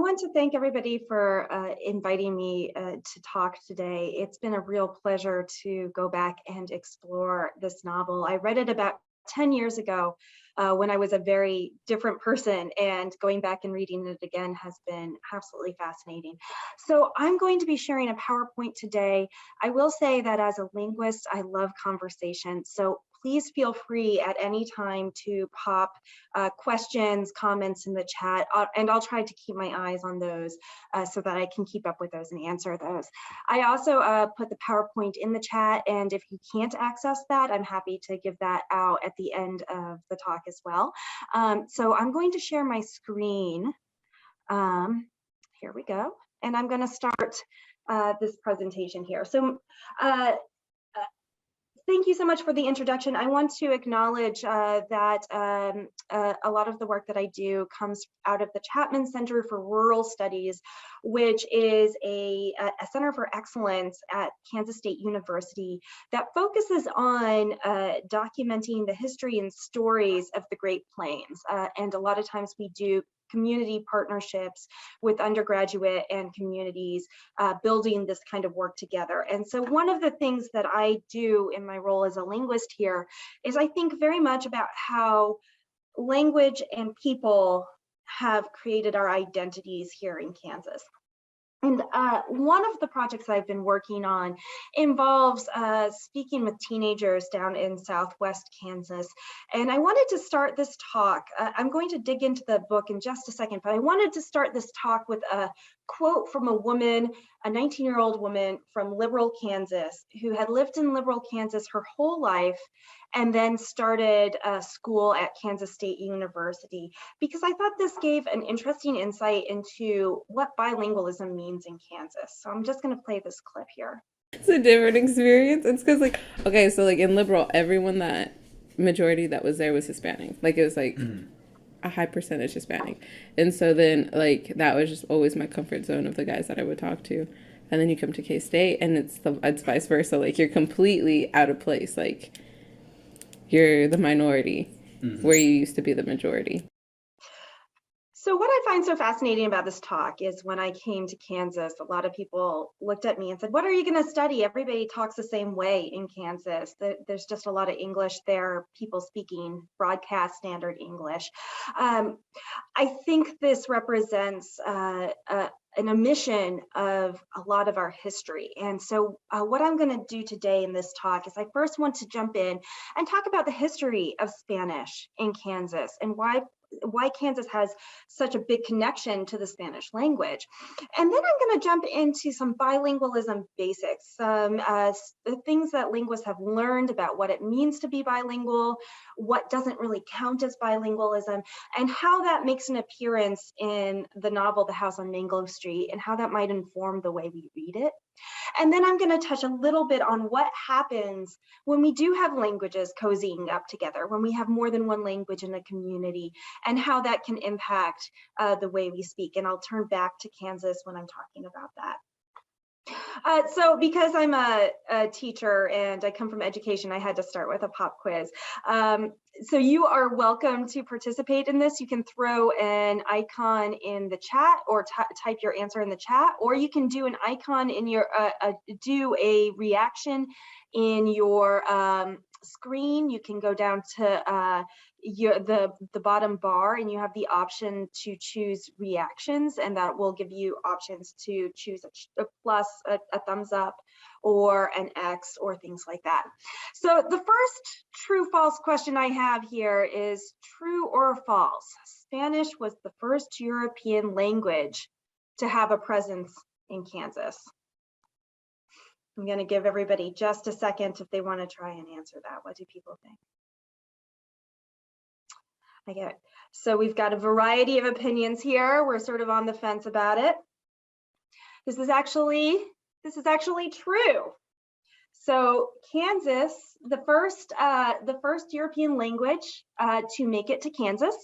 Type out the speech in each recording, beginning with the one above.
want to thank everybody for inviting me to talk today. It's been a real pleasure to go back and explore this novel. I read it about 10 years ago when I was a very different person, and going back and reading it again has been absolutely fascinating. So I'm going to be sharing a PowerPoint today. I will say that as a linguist, I love conversation. So please feel free at any time to pop questions, comments in the chat, and I'll try to keep my eyes on those so that I can keep up with those and answer those. I also put the PowerPoint in the chat, and if you can't access that, I'm happy to give that out at the end of the talk as well. So I'm going to share my screen. Here we go. And I'm going to start this presentation here. So thank you so much for the introduction. I want to acknowledge that a lot of the work that I do comes out of the Chapman Center for Rural Studies, which is a center for excellence at Kansas State University that focuses on documenting the history and stories of the Great Plains. And a lot of times we do community partnerships with undergraduate and communities building this kind of work together. And so one of the things that I do in my role as a linguist here is I think very much about how language and people have created our identities here in Kansas. And one of the projects I've been working on involves speaking with teenagers down in Southwest Kansas. And I wanted to start this talk. I'm going to dig into the book in just a second, but I wanted to start this talk with a quote from a woman, a 19-year-old woman from Liberal, Kansas, who had lived in Liberal, Kansas her whole life and then started school at Kansas State University, because I thought this gave an interesting insight into what bilingualism means in Kansas. So I'm just going to play this clip here. It's a different experience. It's because, like, okay, so like in Liberal, everyone majority that was there was Hispanic. Like it was like a high percentage Hispanic. And so then like that was just always my comfort zone of the guys that I would talk to. And then you come to K-State and it's vice versa. Like you're completely out of place. Like you're the minority where you used to be the majority. So what I find so fascinating about this talk is when I came to Kansas, a lot of people looked at me and said, what are you going to study? Everybody talks the same way in Kansas. There's just a lot of English there, people speaking broadcast standard English. I think this represents an omission of a lot of our history. And so what I'm going to do today in this talk is I first want to jump in and talk about the history of Spanish in Kansas and why Kansas has such a big connection to the Spanish language. And then I'm going to jump into some bilingualism basics, some things that linguists have learned about what it means to be bilingual, what doesn't really count as bilingualism, and how that makes an appearance in the novel The House on Mango Street, and how that might inform the way we read it. And then I'm going to touch a little bit on what happens when we do have languages cozying up together, when we have more than one language in a community, and how that can impact the way we speak. And I'll turn back to Kansas when I'm talking about that. So because I'm a teacher and I come from education, I had to start with a pop quiz. So you are welcome to participate in this. You can throw an icon in the chat or type your answer in the chat, or you can do an icon in your, do a reaction in your screen. You can go down to the bottom bar and you have the option to choose reactions, and that will give you options to choose a plus, a thumbs up, or an X, or things like that. So the first true false question I have here is true or false. Spanish was the first European language to have a presence in Kansas. I'm going to give everybody just a second if they want to try and answer that. What do people think? I get it. So we've got a variety of opinions here. We're sort of on the fence about it. This is actually true. So Kansas, the first European language to make it to Kansas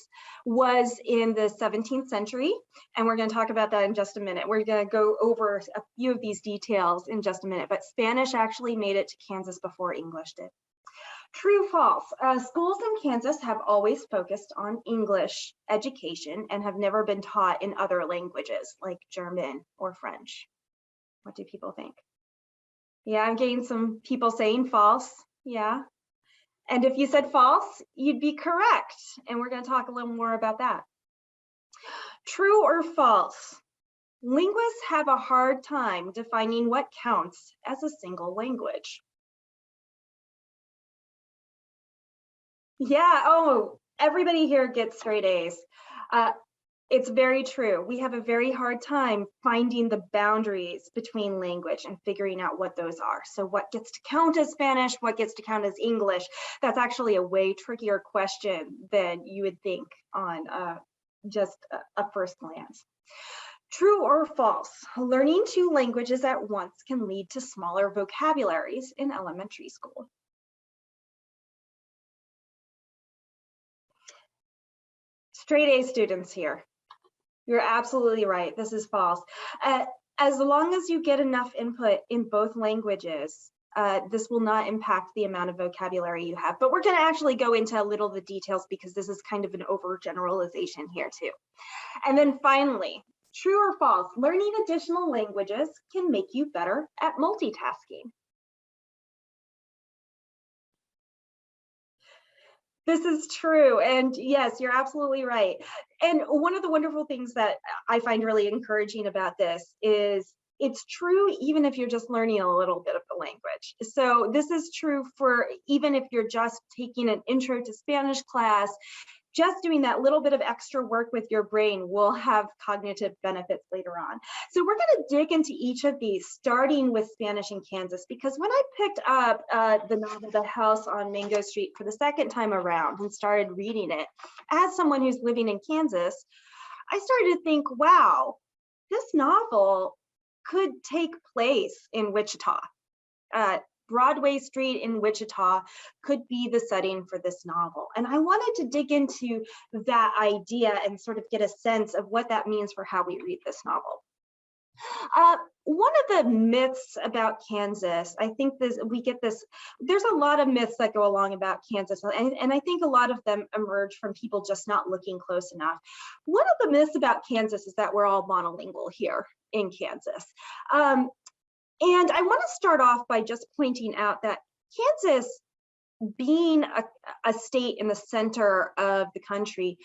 was in the 17th century, and we're going to talk about that in just a minute. We're going to go over a few of these details in just a minute, but Spanish actually made it to Kansas before English did. True, false. Schools in Kansas have always focused on English education and have never been taught in other languages like German or French. What do people think? Yeah, I'm getting some people saying false. Yeah. And if you said false, you'd be correct. And we're going to talk a little more about that. True or false? Linguists have a hard time defining what counts as a single language. Yeah, oh, everybody here gets straight A's. It's very true. We have a very hard time finding the boundaries between language and figuring out what those are. So what gets to count as Spanish, what gets to count as English? That's actually a way trickier question than you would think on just a first glance. True or false? Learning two languages at once can lead to smaller vocabularies in elementary school. Straight A students here. You're absolutely right. This is false. As long as you get enough input in both languages, this will not impact the amount of vocabulary you have. But we're going to actually go into a little of the details because this is kind of an overgeneralization here too. And then finally, true or false, learning additional languages can make you better at multitasking. This is true. And yes, you're absolutely right. And one of the wonderful things that I find really encouraging about this is it's true even if you're just learning a little bit of the language. So this is true for even if you're just taking an intro to Spanish class, just doing that little bit of extra work with your brain will have cognitive benefits later on. So we're going to dig into each of these, starting with Spanish in Kansas, because when I picked up the novel The House on Mango Street for the second time around and started reading it, as someone who's living in Kansas, I started to think, wow, this novel could take place in Wichita. Broadway Street in Wichita could be the setting for this novel. And I wanted to dig into that idea and sort of get a sense of what that means for how we read this novel. One of the myths about Kansas, I think there's a lot of myths that go along about Kansas, and I think a lot of them emerge from people just not looking close enough. One of the myths about Kansas is that we're all monolingual here in Kansas. And I want to start off by just pointing out that Kansas, being a state in the center of the country,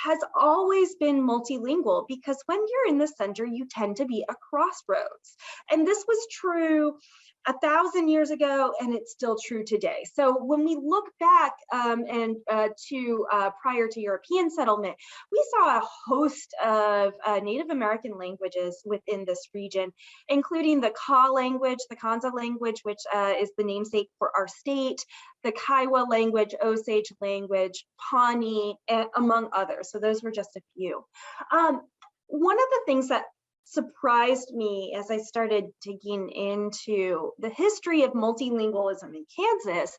has always been multilingual because when you're in the center, you tend to be a crossroads. And this was true 1,000 years ago, and it's still true today. So when we look back prior to European settlement, we saw a host of Native American languages within this region, including the Ka language, the Kansa language, which is the namesake for our state, the Kiowa language, Osage language, Pawnee, among others. So those were just a few. One of the things that surprised me as I started digging into the history of multilingualism in Kansas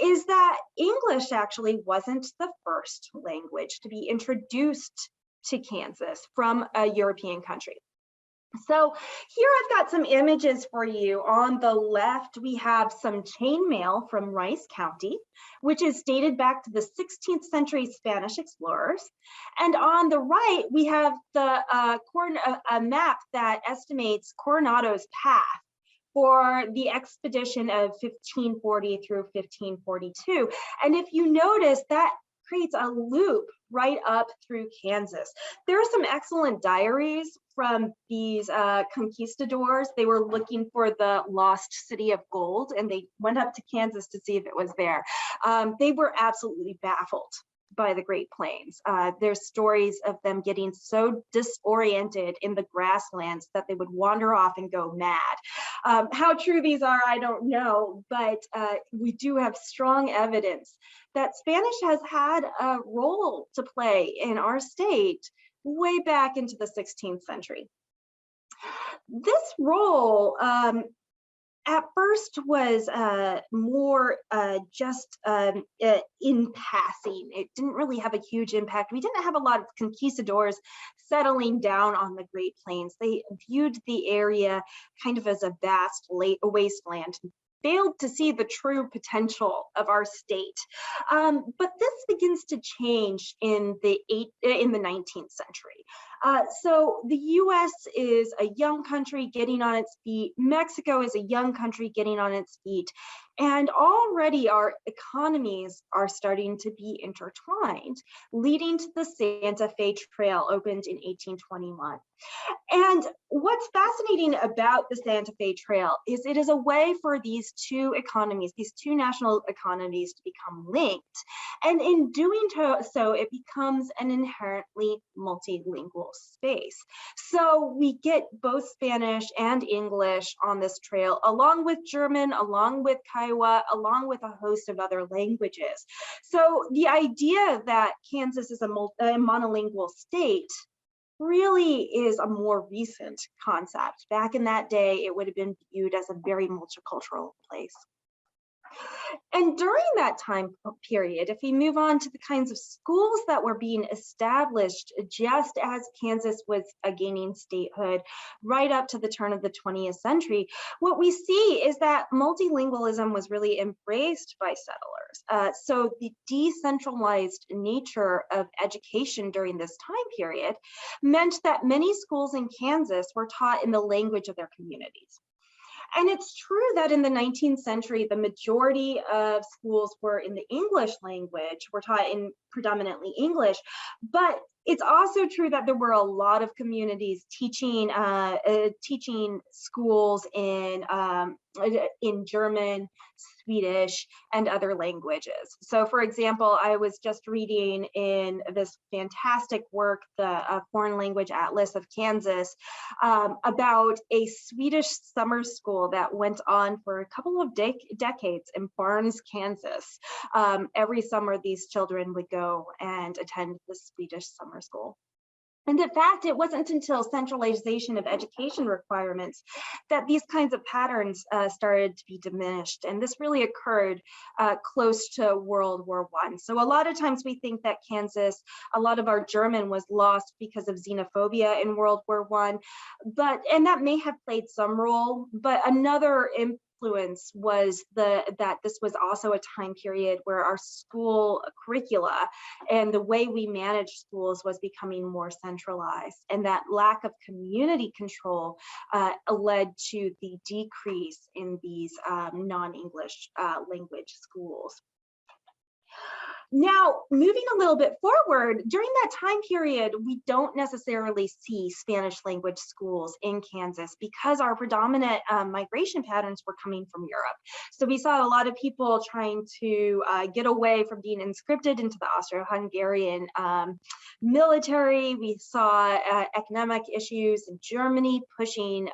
is that English actually wasn't the first language to be introduced to Kansas from a European country. So here I've got some images for you. On the left, we have some chain mail from Rice County, which is dated back to the 16th century Spanish explorers. And on the right, we have a map that estimates Coronado's path for the expedition of 1540 through 1542. And if you notice, that creates a loop right up through Kansas. There are some excellent diaries from these conquistadors. They were looking for the lost city of gold, and they went up to Kansas to see if it was there. They were absolutely baffled by the Great Plains. There's stories of them getting so disoriented in the grasslands that they would wander off and go mad. How true these are, I don't know, but we do have strong evidence that Spanish has had a role to play in our state way back into the 16th century. This role at first was more just in passing. It didn't really have a huge impact. We didn't have a lot of conquistadors settling down on the Great Plains. They viewed the area kind of as a vast wasteland. failed to see the true potential of our state. But this begins to change in the 19th century. So the US is a young country getting on its feet. Mexico is a young country getting on its feet. And already our economies are starting to be intertwined, leading to the Santa Fe Trail, opened in 1821. And what's fascinating about the Santa Fe Trail is it is a way for these two economies, these two national economies, to become linked. And in doing so, it becomes an inherently multilingual space. So we get both Spanish and English on this trail, along with German, along with Kiowa, along with a host of other languages. So the idea that Kansas is a monolingual state really is a more recent concept. Back in that day, it would have been viewed as a very multicultural place. And during that time period, if we move on to the kinds of schools that were being established just as Kansas was gaining statehood right up to the turn of the 20th century, what we see is that multilingualism was really embraced by settlers. So the decentralized nature of education during this time period meant that many schools in Kansas were taught in the language of their communities. And it's true that in the 19th century, the majority of schools were in the English language, were taught in predominantly English, but it's also true that there were a lot of communities teaching schools in German, Swedish, and other languages. So for example, I was just reading in this fantastic work, the Foreign Language Atlas of Kansas, about a Swedish summer school that went on for a couple of decades in Barnes, Kansas. Every summer, these children would go and attend the Swedish summer school. And in fact, it wasn't until centralization of education requirements that these kinds of patterns started to be diminished. And this really occurred close to World War I. So a lot of times we think that Kansas, a lot of our German was lost because of xenophobia in World War I, and that may have played some role, but another influence was that this was also a time period where our school curricula and the way we managed schools was becoming more centralized, and that lack of community control led to the decrease in these non-English language schools. Now, moving a little bit forward, during that time period, we don't necessarily see Spanish language schools in Kansas because our predominant migration patterns were coming from Europe. So we saw a lot of people trying to get away from being conscripted into the Austro-Hungarian military. We saw economic issues in Germany pushing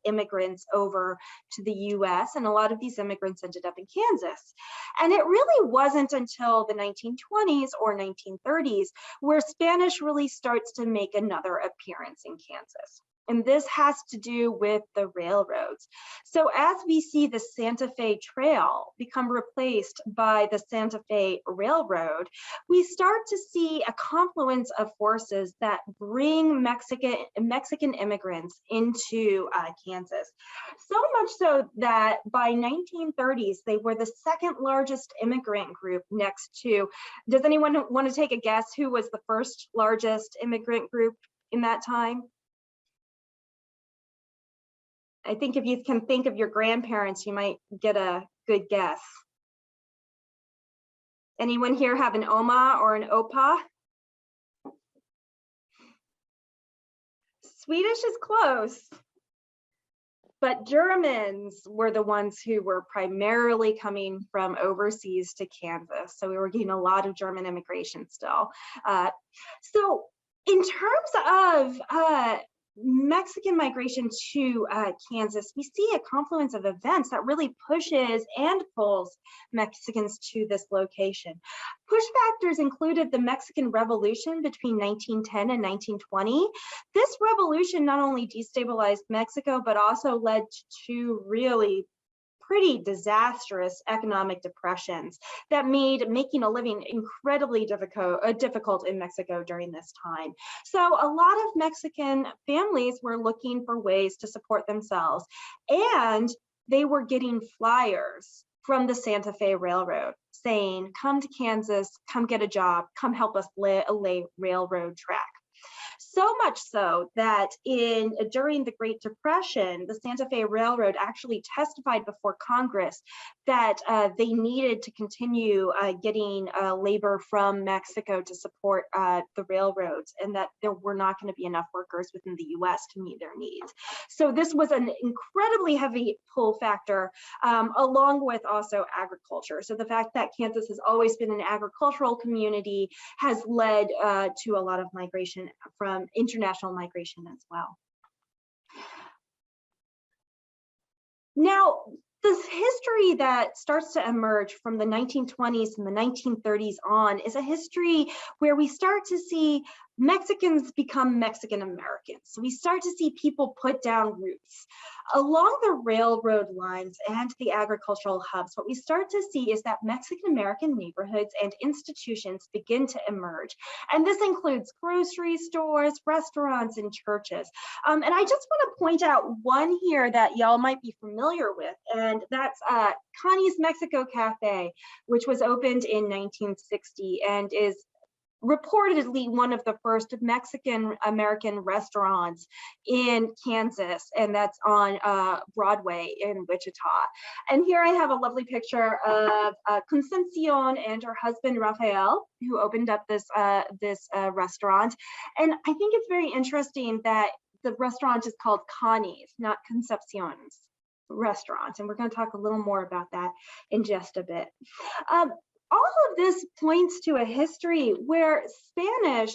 immigrants over to the US, and a lot of these immigrants ended up in Kansas. And it really wasn't until the 1920s or 1930s where Spanish really starts to make another appearance in Kansas. And this has to do with the railroads. So as we see the Santa Fe Trail become replaced by the Santa Fe Railroad, we start to see a confluence of forces that bring Mexican immigrants into Kansas. So much so that by 1930s, they were the second largest immigrant group next to, does anyone want to take a guess who was the first largest immigrant group in that time? I think if you can think of your grandparents, you might get a good guess. Anyone here have an oma or an opa? Swedish is close, but Germans were the ones who were primarily coming from overseas to Kansas. So we were getting a lot of German immigration still. So in terms of Mexican migration to Kansas, we see a confluence of events that really pushes and pulls Mexicans to this location. Push factors included the Mexican Revolution between 1910 and 1920. This revolution not only destabilized Mexico, but also led to really pretty disastrous economic depressions that made making a living incredibly difficult in Mexico during this time. So a lot of Mexican families were looking for ways to support themselves, and they were getting flyers from the Santa Fe Railroad saying, come to Kansas, come get a job, come help us lay railroad track. So much so that during the Great Depression, the Santa Fe Railroad actually testified before Congress that they needed to continue getting labor from Mexico to support the railroads, and that there were not going to be enough workers within the US to meet their needs. So this was an incredibly heavy pull factor, along with also agriculture. So the fact that Kansas has always been an agricultural community has led to a lot of migration, from international migration as well. Now, this history that starts to emerge from the 1920s and the 1930s on is a history where we start to see Mexicans become Mexican Americans. So we start to see people put down roots. Along the railroad lines and the agricultural hubs, what we start to see is that Mexican American neighborhoods and institutions begin to emerge. And this includes grocery stores, restaurants, and churches. And I just want to point out one here that y'all might be familiar with, and that's Connie's Mexico Cafe, which was opened in 1960 and is reportedly one of the first Mexican American restaurants in Kansas, and that's on Broadway in Wichita. And here I have a lovely picture of Concepcion and her husband Rafael, who opened up this restaurant. And I think it's very interesting that the restaurant is called Connie's, not Concepcion's restaurant, and we're going to talk a little more about that in just a bit. All of this points to a history where Spanish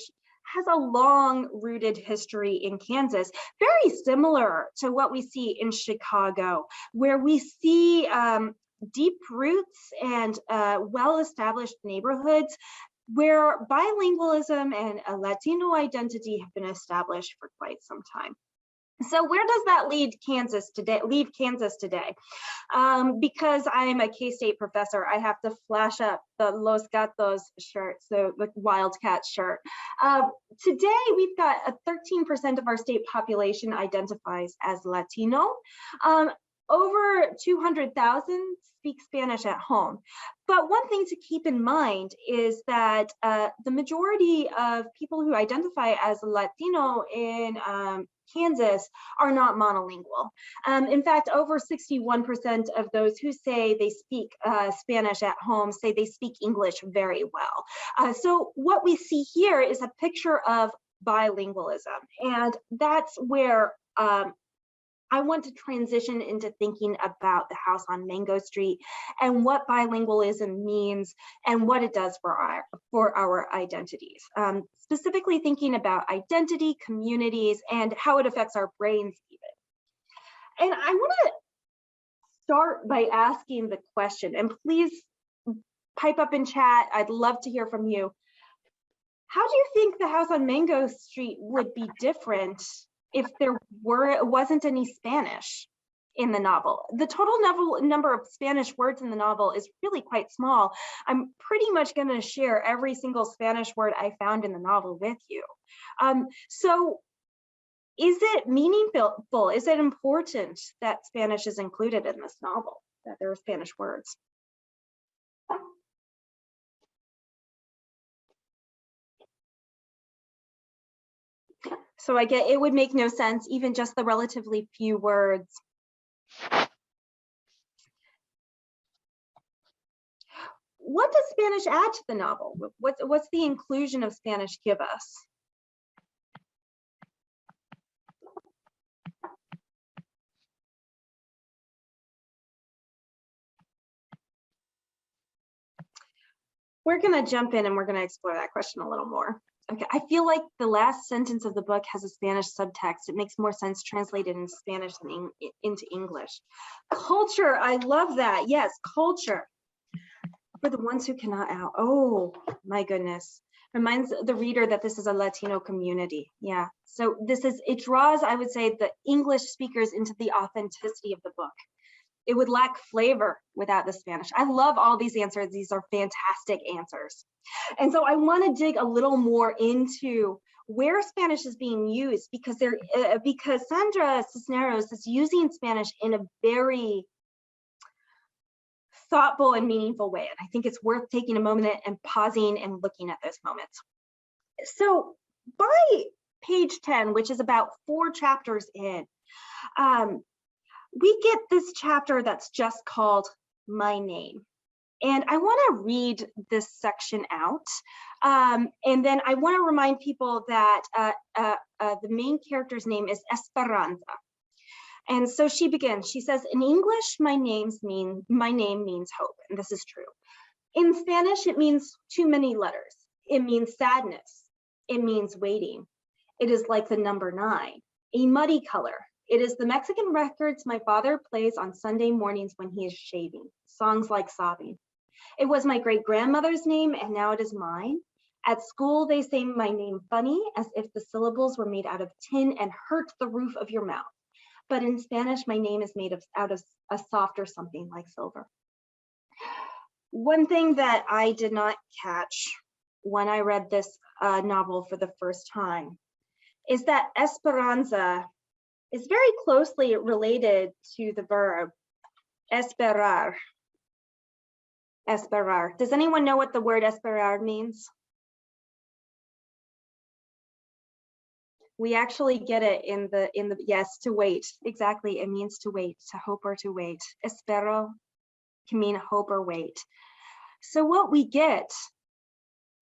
has a long-rooted history in Kansas, very similar to what we see in Chicago, where we see deep roots and well-established neighborhoods where bilingualism and a Latino identity have been established for quite some time. So where does that leave Kansas today? Because I'm a K-State professor, I have to flash up the Los Gatos shirt, so the Wildcat shirt. Today, we've got 13% of our state population identifies as Latino. Over 200,000 speak Spanish at home. But one thing to keep in mind is that the majority of people who identify as Latino in Kansas are not monolingual. In fact, over 61% of those who say they speak Spanish at home say they speak English very well. So what we see here is a picture of bilingualism, and that's where I want to transition into thinking about the house on Mango Street and what bilingualism means and what it does for our identities. Specifically thinking about identity, communities, and how it affects our brains even. And I want to start by asking the question, and please pipe up in chat, I'd love to hear from you. How do you think the house on Mango Street would be different if there wasn't any Spanish in the novel? The total number of Spanish words in the novel is really quite small. I'm pretty much going to share every single Spanish word I found in the novel with you. So is it meaningful? Is it important that Spanish is included in this novel, that there are Spanish words? So I get it would make no sense, even just the relatively few words. What does Spanish add to the novel? What's the inclusion of Spanish give us? We're going to jump in and we're going to explore that question a little more. Okay, I feel like the last sentence of the book has a Spanish subtext. It makes more sense translated in Spanish than into English. Culture, I love that. Yes, culture. For the ones who cannot out. Oh, my goodness. Reminds the reader that this is a Latino community. Yeah, so it draws, I would say, the English speakers into the authenticity of the book. It would lack flavor without the Spanish. I love all these answers. These are fantastic answers. And so I want to dig a little more into where Spanish is being used, because Sandra Cisneros is using Spanish in a very thoughtful and meaningful way. And I think it's worth taking a moment and pausing and looking at those moments. So by page 10, which is about 4 chapters in, we get this chapter that's just called My Name. And I want to read this section out. And then I want to remind people that the main character's name is Esperanza. And so she begins, she says, in English, my name means hope, and this is true. In Spanish, it means too many letters. It means sadness. It means waiting. It is like the number 9, a muddy color. It is the Mexican records my father plays on Sunday mornings when he is shaving, songs like sobbing. It was my great-grandmother's name, and now it is mine. At school, they say my name funny, as if the syllables were made out of tin and hurt the roof of your mouth. But in Spanish, my name is made out of a softer something like silver. One thing that I did not catch when I read this novel for the first time is that Esperanza is very closely related to the verb esperar. Esperar. Does anyone know what the word esperar means? We actually get it in the yes, to wait. Exactly, it means to wait, to hope or to wait. Espero can mean hope or wait. So what we get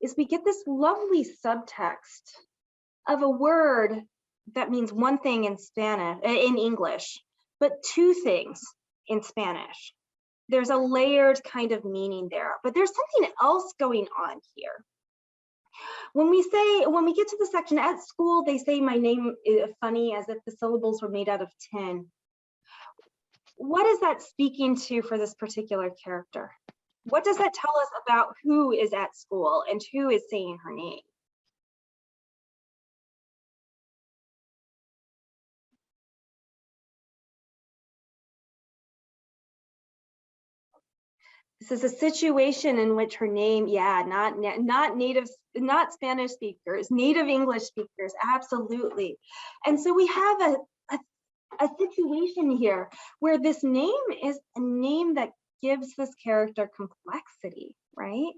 is we get this lovely subtext of a word that means one thing in Spanish, in English, but 2 things in Spanish. There's a layered kind of meaning there, but there's something else going on here. When we get to the section at school, they say my name is funny as if the syllables were made out of tin. What is that speaking to for this particular character? What does that tell us about who is at school and who is saying her name? This is a situation in which her name, not Spanish speakers, native English speakers, absolutely. And so we have a situation here where this name is a name that gives this character complexity, right?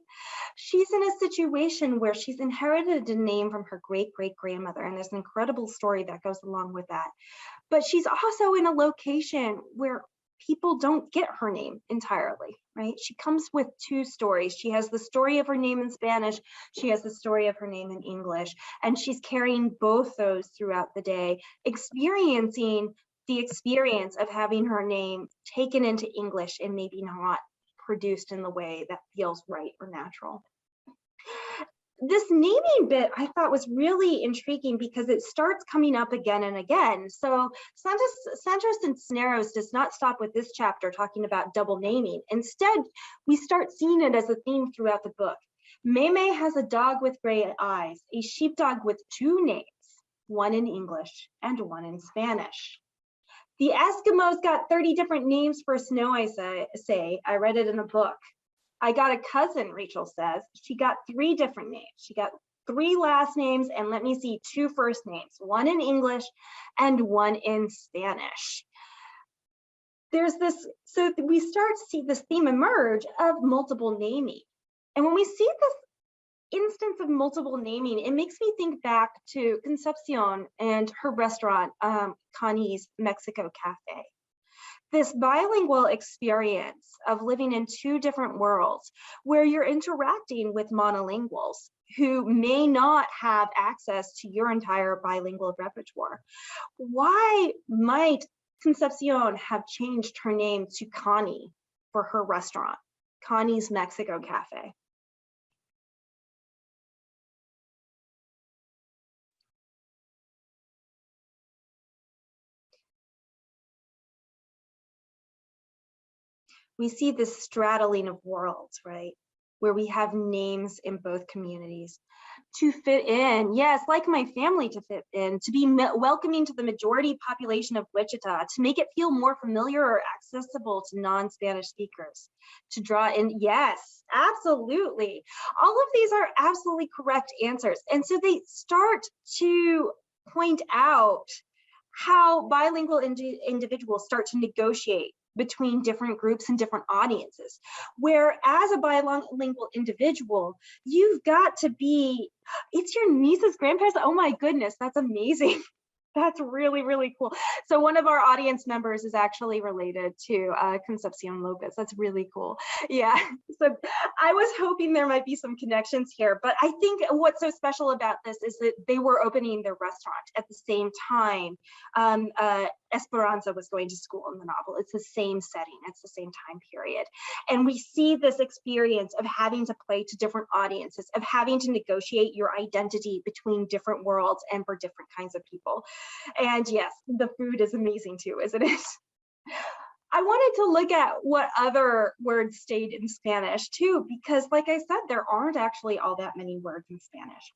She's in a situation where she's inherited a name from her great-great-grandmother, and there's an incredible story that goes along with that. But she's also in a location where people don't get her name entirely, right? She comes with 2 stories. She has the story of her name in Spanish, she has the story of her name in English, and she's carrying both those throughout the day, experiencing the experience of having her name taken into English and maybe not produced in the way that feels right or natural. This naming bit I thought was really intriguing because it starts coming up again and again. So Santos Cisneros does not stop with this chapter talking about double naming. Instead, we start seeing it as a theme throughout the book. Meme has a dog with gray eyes, a sheepdog with 2 names, one in English and one in Spanish. The Eskimos got 30 different names for snow, I say. I read it in a book. I got a cousin, Rachel says. She got 3 different names. She got 3 last names, and let me see, 2 first names, one in English and one in Spanish. There's this, so we start to see this theme emerge of multiple naming. And when we see this instance of multiple naming, it makes me think back to Concepcion and her restaurant, Connie's Mexico Cafe. This bilingual experience of living in 2 different worlds where you're interacting with monolinguals who may not have access to your entire bilingual repertoire. Why might Concepcion have changed her name to Connie for her restaurant, Connie's Mexico Cafe? We see this straddling of worlds, right? Where we have names in both communities to fit in. Yes, like my family to fit in, to be welcoming to the majority population of Wichita, to make it feel more familiar or accessible to non-Spanish speakers, to draw in, yes, absolutely. All of these are absolutely correct answers. And so they start to point out how bilingual individuals start to negotiate between different groups and different audiences. Where as a bilingual individual, you've got to be, it's your niece's grandparents. Oh my goodness, that's amazing. That's really, really cool. So one of our audience members is actually related to Concepcion Lopez. That's really cool. Yeah, so I was hoping there might be some connections here, but I think what's so special about this is that they were opening their restaurant at the same time Esperanza was going to school in the novel. It's the same setting, it's the same time period. And we see this experience of having to play to different audiences, of having to negotiate your identity between different worlds and for different kinds of people. And yes, the food is amazing too, isn't it? I wanted to look at what other words stayed in Spanish too, because like I said, there aren't actually all that many words in Spanish.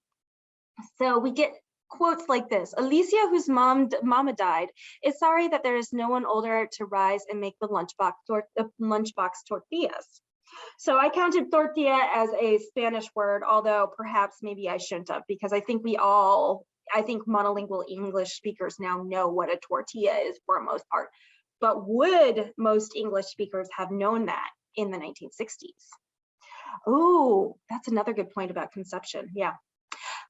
So we get quotes like this: Alicia, whose mama died, is sorry that there is no one older to rise and make the lunchbox tortillas. So I counted tortilla as a Spanish word, although perhaps maybe I shouldn't have, because I think monolingual English speakers now know what a tortilla is for the most part. But would most English speakers have known that in the 1960s? Oh, that's another good point about conception. Yeah.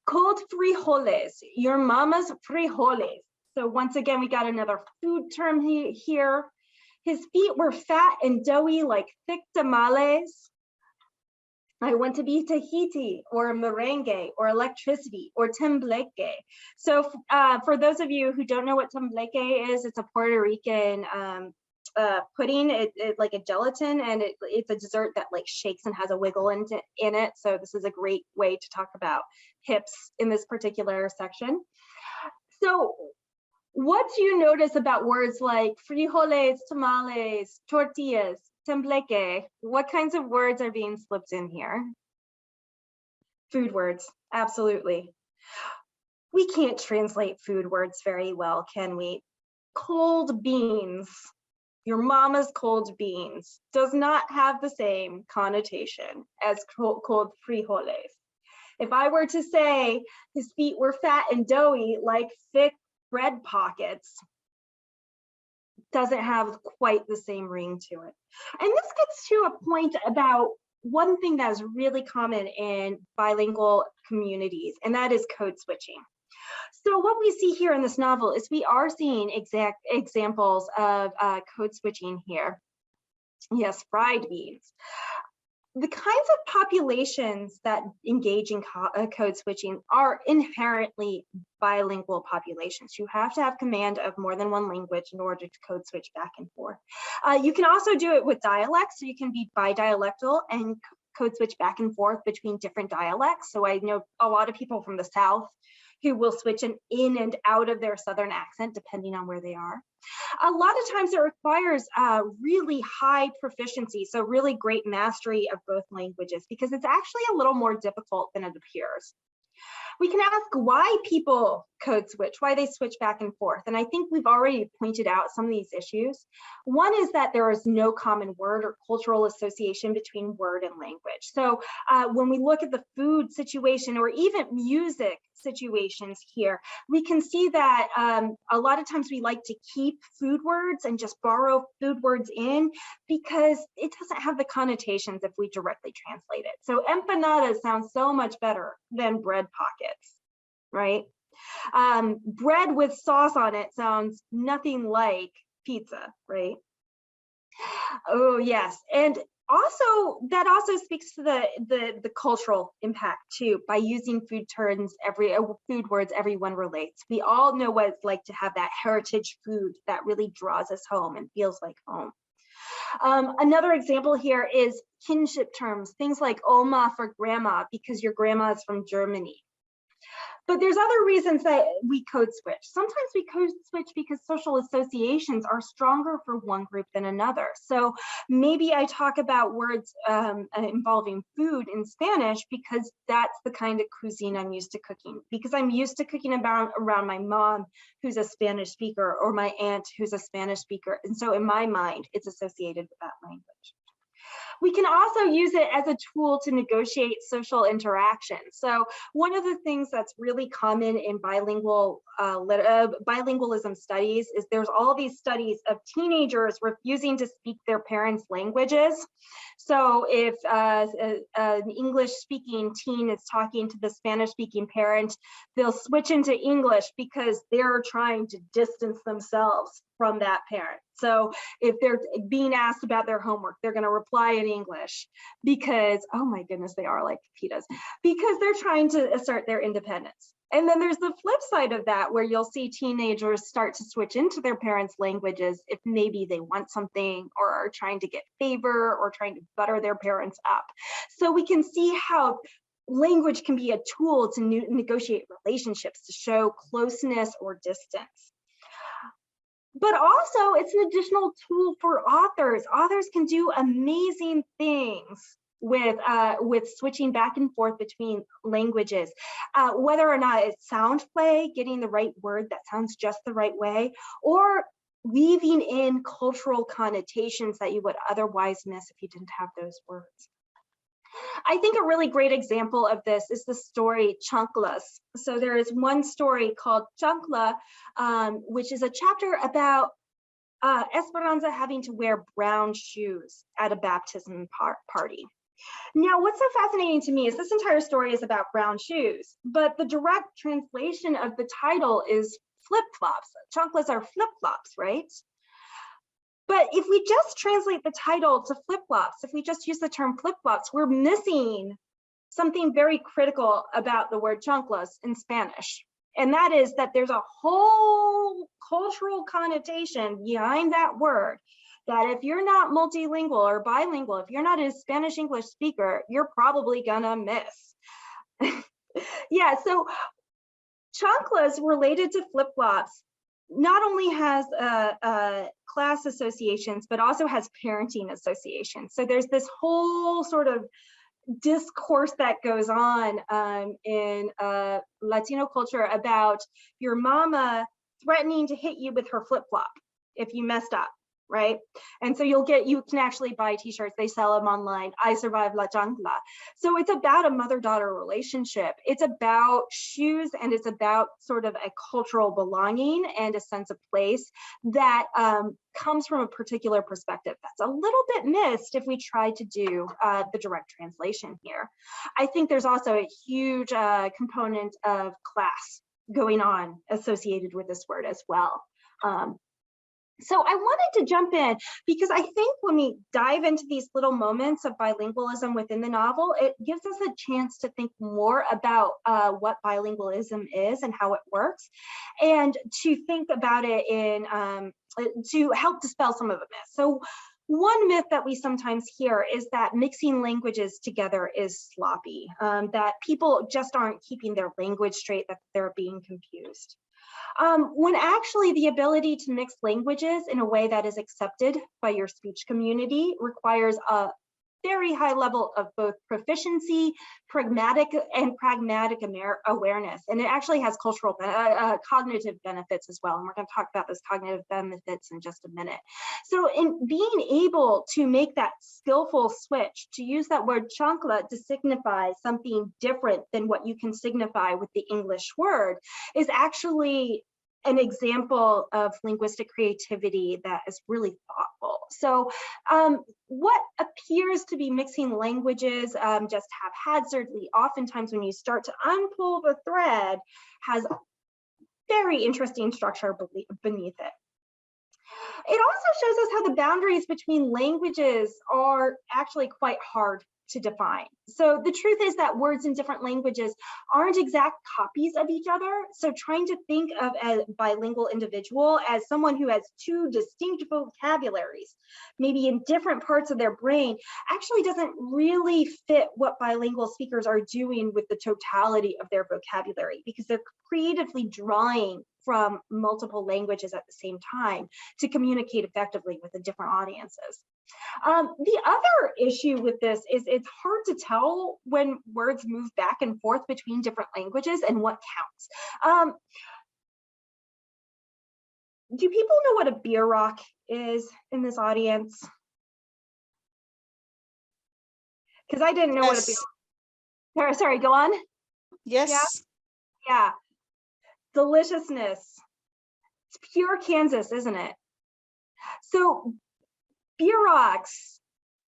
Cold frijoles, your mama's frijoles. So once again, we got another food term here. His feet were fat and doughy like thick tamales. I want to be Tahiti or merengue or electricity or tembleque. So for those of you who don't know what tembleque is, it's a Puerto Rican pudding. It's like a gelatin, and it's a dessert that like shakes and has a wiggle in it. So this is a great way to talk about hips in this particular section. So what do you notice about words like frijoles, tamales, tortillas, tembleque? What kinds of words are being slipped in here? Food words, absolutely. We can't translate food words very well, can we? Cold beans, your mama's cold beans, does not have the same connotation as cold frijoles. If I were to say his feet were fat and doughy like thick bread pockets, doesn't have quite the same ring to it. And this gets to a point about one thing that is really common in bilingual communities, and that is code switching. So what we see here in this novel is we are seeing exact examples of code switching here. Yes, fried beans. The kinds of populations that engage in code switching are inherently bilingual populations. You have to have command of more than one language in order to code switch back and forth. You can also do it with dialects, so you can be bidialectal and code switch back and forth between different dialects. So I know a lot of people from the South who will switch in and out of their Southern accent depending on where they are. A lot of times it requires really high proficiency, so really great mastery of both languages, because it's actually a little more difficult than it appears. We can ask why people code switch, why they switch back and forth. And I think we've already pointed out some of these issues. One is that there is no common word or cultural association between word and language. So when we look at the food situation or even music situations here, we can see that a lot of times we like to keep food words and just borrow food words in because it doesn't have the connotations if we directly translate it. So empanada sounds so much better than bread pockets, right? Bread with sauce on it sounds nothing like pizza, right? Oh yes, and also that also speaks to the cultural impact too. By using food words everyone relates. We all know what it's like to have that heritage food that really draws us home and feels like home. Another example here is kinship terms, things like Oma for grandma because your grandma is from Germany. But there's other reasons that we code switch. Sometimes we code switch because social associations are stronger for one group than another. So maybe I talk about words involving food in Spanish because that's the kind of cuisine I'm used to cooking, because I'm used to cooking around my mom, who's a Spanish speaker, or my aunt, who's a Spanish speaker. And so in my mind, it's associated with that language. We can also use it as a tool to negotiate social interaction. So one of the things that's really common in bilingualism studies is there's all these studies of teenagers refusing to speak their parents' languages. So if an English-speaking teen is talking to the Spanish-speaking parent, they'll switch into English because they're trying to distance themselves from that parent. So if they're being asked about their homework, they're going to reply in English because, oh my goodness, they are like pepitas, because they're trying to assert their independence. And then there's the flip side of that, where you'll see teenagers start to switch into their parents' languages if maybe they want something or are trying to get favor or trying to butter their parents up. So we can see how language can be a tool to negotiate relationships, to show closeness or distance. But also it's an additional tool for authors. Authors can do amazing things with switching back and forth between languages, whether or not it's sound play, getting the right word that sounds just the right way, or weaving in cultural connotations that you would otherwise miss if you didn't have those words. I think a really great example of this is the story Chanclas. So there is one story called Chancla, which is a chapter about Esperanza having to wear brown shoes at a baptism party. Now, what's so fascinating to me is this entire story is about brown shoes, but the direct translation of the title is flip-flops. Chanclas are flip-flops, right? But if we just translate the title to flip-flops, if we just use the term flip-flops, we're missing something very critical about the word chanclas in Spanish. And that is that there's a whole cultural connotation behind that word, that if you're not multilingual or bilingual, if you're not a Spanish English speaker, you're probably gonna miss. Yeah, so chanclas related to flip-flops not only has class associations, but also has parenting associations. So there's this whole sort of discourse that goes on in Latino culture about your mama threatening to hit you with her flip-flop if you messed up, right? And so you can actually buy t-shirts, they sell them online, I survived la chancla. So it's about a mother-daughter relationship. It's about shoes, and it's about sort of a cultural belonging and a sense of place that comes from a particular perspective that's a little bit missed if we try to do the direct translation here. I think there's also a huge component of class going on associated with this word as well. So I wanted to jump in because I think when we dive into these little moments of bilingualism within the novel, it gives us a chance to think more about what bilingualism is and how it works, and to think about it in to help dispel some of the myths. So one myth that we sometimes hear is that mixing languages together is sloppy, that people just aren't keeping their language straight, that they're being confused. When actually the ability to mix languages in a way that is accepted by your speech community requires a very high level of both proficiency, pragmatic awareness. And it actually has cultural, cognitive benefits as well. And we're going to talk about those cognitive benefits in just a minute. So in being able to make that skillful switch, to use that word chancla to signify something different than what you can signify with the English word, is actually an example of linguistic creativity that is really thoughtful. So what appears to be mixing languages just haphazardly, oftentimes when you start to unpull the thread, has very interesting structure beneath it. It also shows us how the boundaries between languages are actually quite hard to define. So the truth is that words in different languages aren't exact copies of each other. So trying to think of a bilingual individual as someone who has two distinct vocabularies, maybe in different parts of their brain, actually doesn't really fit what bilingual speakers are doing with the totality of their vocabulary, because they're creatively drawing from multiple languages at the same time to communicate effectively with the different audiences. The other issue with this is it's hard to tell when words move back and forth between different languages and what counts. Do people know what a beer rock is in this audience? because I didn't know what Yes. sorry, go on. Yes. Yeah. Deliciousness. It's pure Kansas, isn't it? So Burox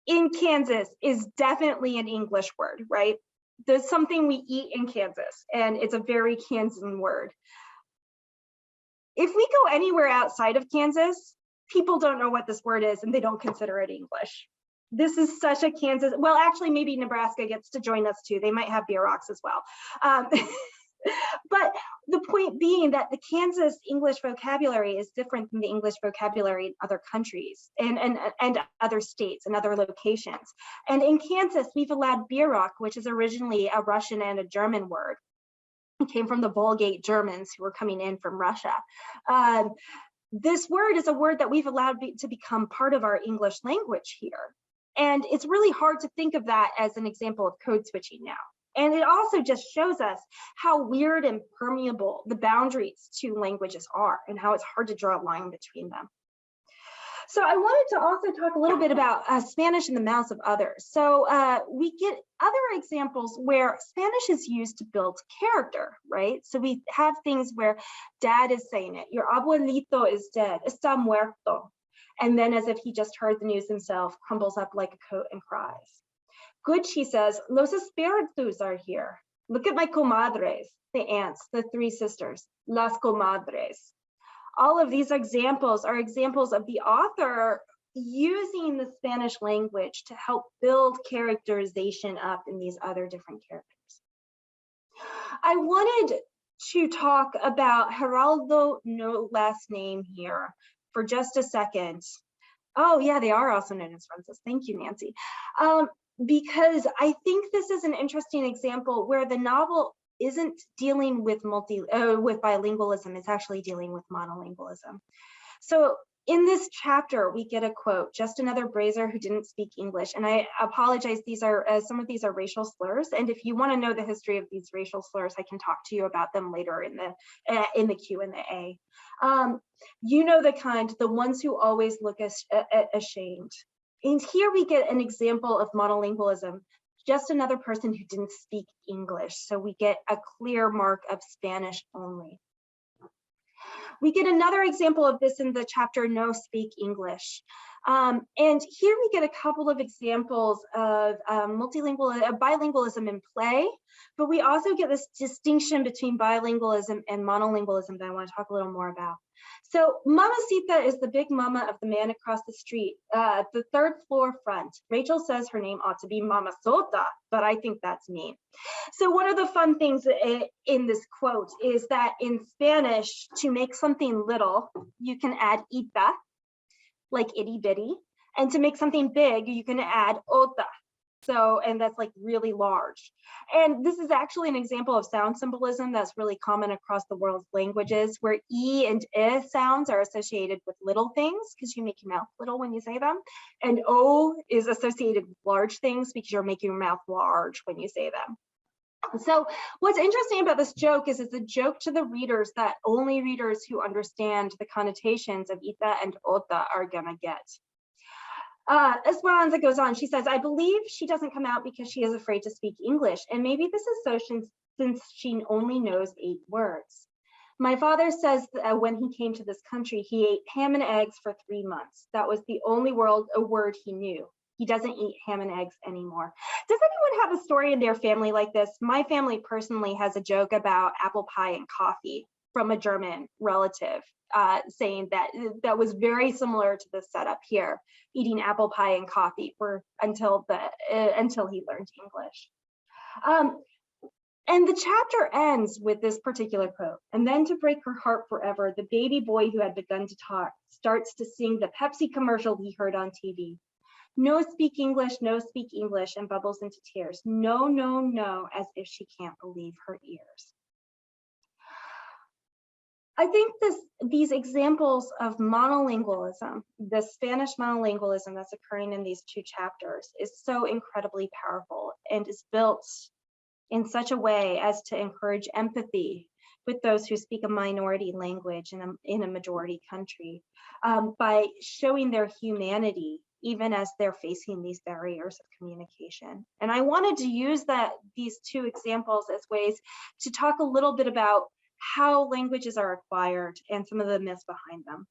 in Kansas is definitely an English word, right? There's something we eat in Kansas, and it's a very Kansan word. If we go anywhere outside of Kansas, people don't know what this word is and they don't consider it English. This is such a Kansas, well, actually maybe Nebraska gets to join us too. They might have Burox as well. But the point being that the Kansas English vocabulary is different than the English vocabulary in other countries and other states and other locations. And in Kansas, we've allowed Bierok, which is originally a Russian and a German word. It came from the Vulgate Germans who were coming in from Russia. This word is a word that we've allowed to become part of our English language here. And it's really hard to think of that as an example of code switching now. And it also just shows us how weird and permeable the boundaries to languages are and how it's hard to draw a line between them. So I wanted to also talk a little bit about Spanish in the mouths of others. So we get other examples where Spanish is used to build character, right? So we have things where dad is saying it, your abuelito is dead, está muerto. And then as if he just heard the news himself, crumbles up like a coat and cries. Gucci says, los espíritus are here. Look at my comadres, the aunts, the three sisters, las comadres. All of these examples are examples of the author using the Spanish language to help build characterization up in these other different characters. I wanted to talk about Geraldo, no last name here, for just a second. Oh yeah, they are also known as Francis. Thank you, Nancy. Because I think this is an interesting example where the novel isn't dealing with bilingualism, it's actually dealing with monolingualism. So in this chapter, we get a quote, just another brazier who didn't speak English. And I apologize, these are some of these are racial slurs. And if you want to know the history of these racial slurs, I can talk to you about them later in the Q&A. You know the kind, the ones who always look ashamed. And here we get an example of monolingualism, just another person who didn't speak English. So we get a clear mark of Spanish only. We get another example of this in the chapter, No Speak English. And here we get a couple of examples of bilingualism in play, but we also get this distinction between bilingualism and monolingualism that I want to talk a little more about. So Mamacita is the big mama of the man across the street, the third floor front. Rachel says her name ought to be Mama Sota, but I think that's mean. So one of the fun things in this quote is that in Spanish, to make something little, you can add ita, like itty bitty, and to make something big, you can add ota. So, and that's like really large. And this is actually an example of sound symbolism that's really common across the world's languages, where E and I sounds are associated with little things because you make your mouth little when you say them. And O is associated with large things because you're making your mouth large when you say them. So what's interesting about this joke is it's a joke to the readers that only readers who understand the connotations of ita and ota are gonna get. Esperanza goes on, she says, I believe she doesn't come out because she is afraid to speak English, and maybe this is so since she only knows 8 words. My father says that when he came to this country, he ate ham and eggs for 3 months. That was the only word he knew. He doesn't eat ham and eggs anymore. Does anyone have a story in their family like this? My family personally has a joke about apple pie and coffee from a German relative, saying that was very similar to the setup here, eating apple pie and coffee until he learned English. And the chapter ends with this particular quote. And then to break her heart forever, the baby boy who had begun to talk starts to sing the Pepsi commercial he heard on TV. No speak English, no speak English, and bubbles into tears. No, no, no, as if she can't believe her ears. I think these examples of monolingualism, the Spanish monolingualism that's occurring in these 2 chapters, is so incredibly powerful and is built in such a way as to encourage empathy with those who speak a minority language in a majority country, by showing their humanity even as they're facing these barriers of communication. And I wanted to use these two examples as ways to talk a little bit about how languages are acquired and some of the myths behind them.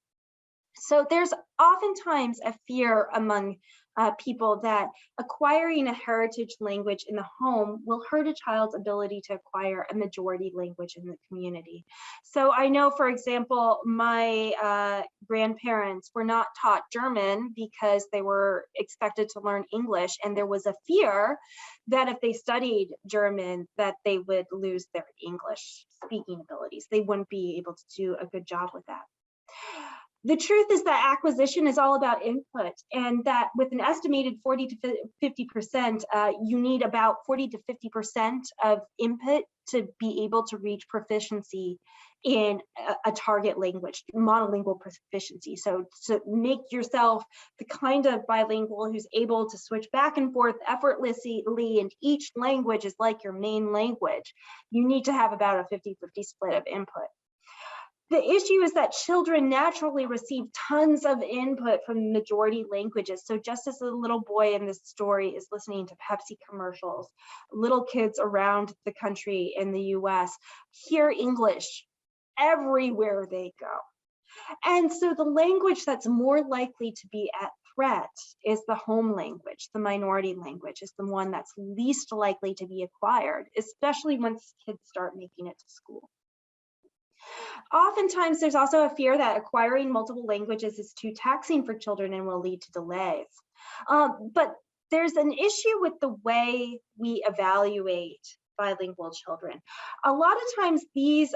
So there's oftentimes a fear among people that acquiring a heritage language in the home will hurt a child's ability to acquire a majority language in the community. So I know, for example, my grandparents were not taught German because they were expected to learn English, and there was a fear that if they studied German, that they would lose their English speaking abilities. They wouldn't be able to do a good job with that. The truth is that acquisition is all about input, and that with an estimated 40 to 50%, you need about 40 to 50% of input to be able to reach proficiency in a target language, monolingual proficiency. So to make yourself the kind of bilingual who's able to switch back and forth effortlessly, and each language is like your main language, you need to have about a 50-50 split of input. The issue is that children naturally receive tons of input from majority languages. So just as a little boy in this story is listening to Pepsi commercials, little kids around the country in the US hear English everywhere they go. And so the language that's more likely to be at threat is the home language, the minority language is the one that's least likely to be acquired, especially once kids start making it to school. Oftentimes, there's also a fear that acquiring multiple languages is too taxing for children and will lead to delays. But there's an issue with the way we evaluate bilingual children. A lot of times these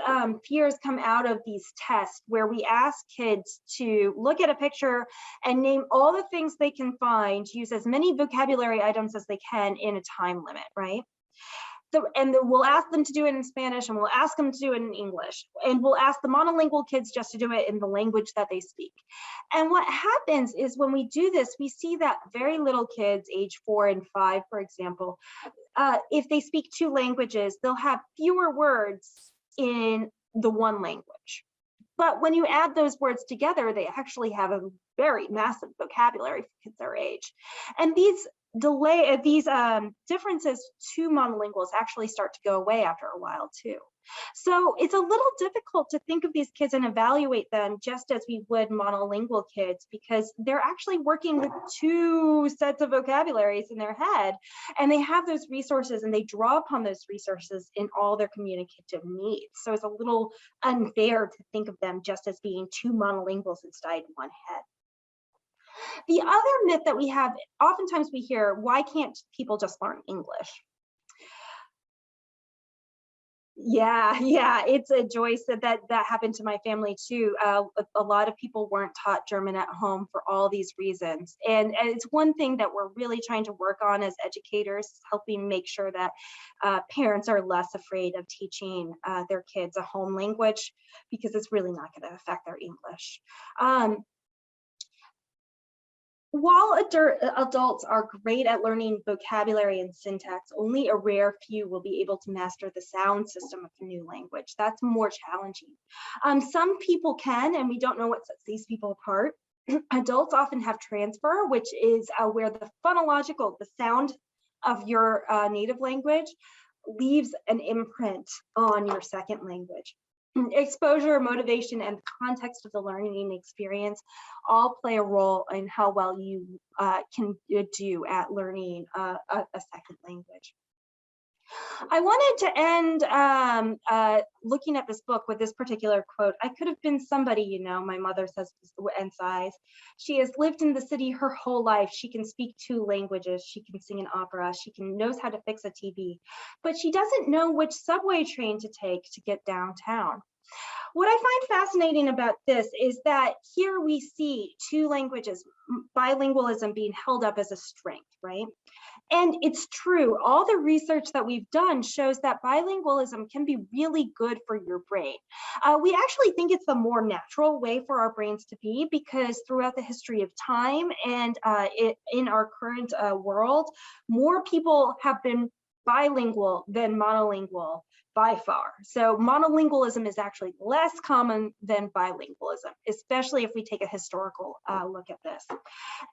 fears come out of these tests where we ask kids to look at a picture and name all the things they can find, use as many vocabulary items as they can in a time limit, right? And we'll ask them to do it in Spanish, and we'll ask them to do it in English, and we'll ask the monolingual kids just to do it in the language that they speak. And what happens is when we do this, we see that very little kids, age 4 and 5, for example, if they speak 2 languages, they'll have fewer words in the one language. But when you add those words together, they actually have a very massive vocabulary for kids their age. And these differences to monolinguals actually start to go away after a while too. So it's a little difficult to think of these kids and evaluate them just as we would monolingual kids, because they're actually working with 2 sets of vocabularies in their head, and they have those resources and they draw upon those resources in all their communicative needs. So it's a little unfair to think of them just as being 2 monolinguals inside one head. The other myth that we have, oftentimes we hear, why can't people just learn English? Yeah, it's a Joyce said that happened to my family too. A lot of people weren't taught German at home for all these reasons. And it's one thing that we're really trying to work on as educators, helping make sure that parents are less afraid of teaching their kids a home language, because it's really not going to affect their English. While adults are great at learning vocabulary and syntax, only a rare few will be able to master the sound system of a new language. That's more challenging. Some people can, and we don't know what sets these people apart. Adults often have transfer, which is where the phonological, the sound of your native language, leaves an imprint on your second language. Exposure, motivation, and the context of the learning experience all play a role in how well you can do at learning a second language. I wanted to end looking at this book with this particular quote. I could have been somebody, you know, my mother says, and sighs. She has lived in the city her whole life. She can speak 2 languages. She can sing an opera. She knows how to fix a TV, but she doesn't know which subway train to take to get downtown. What I find fascinating about this is that here we see 2 languages, bilingualism being held up as a strength, right? And it's true. All the research that we've done shows that bilingualism can be really good for your brain. We actually think it's the more natural way for our brains to be, because throughout the history of time and in our current world, more people have been bilingual than monolingual by far. So monolingualism is actually less common than bilingualism, especially if we take a historical look at this.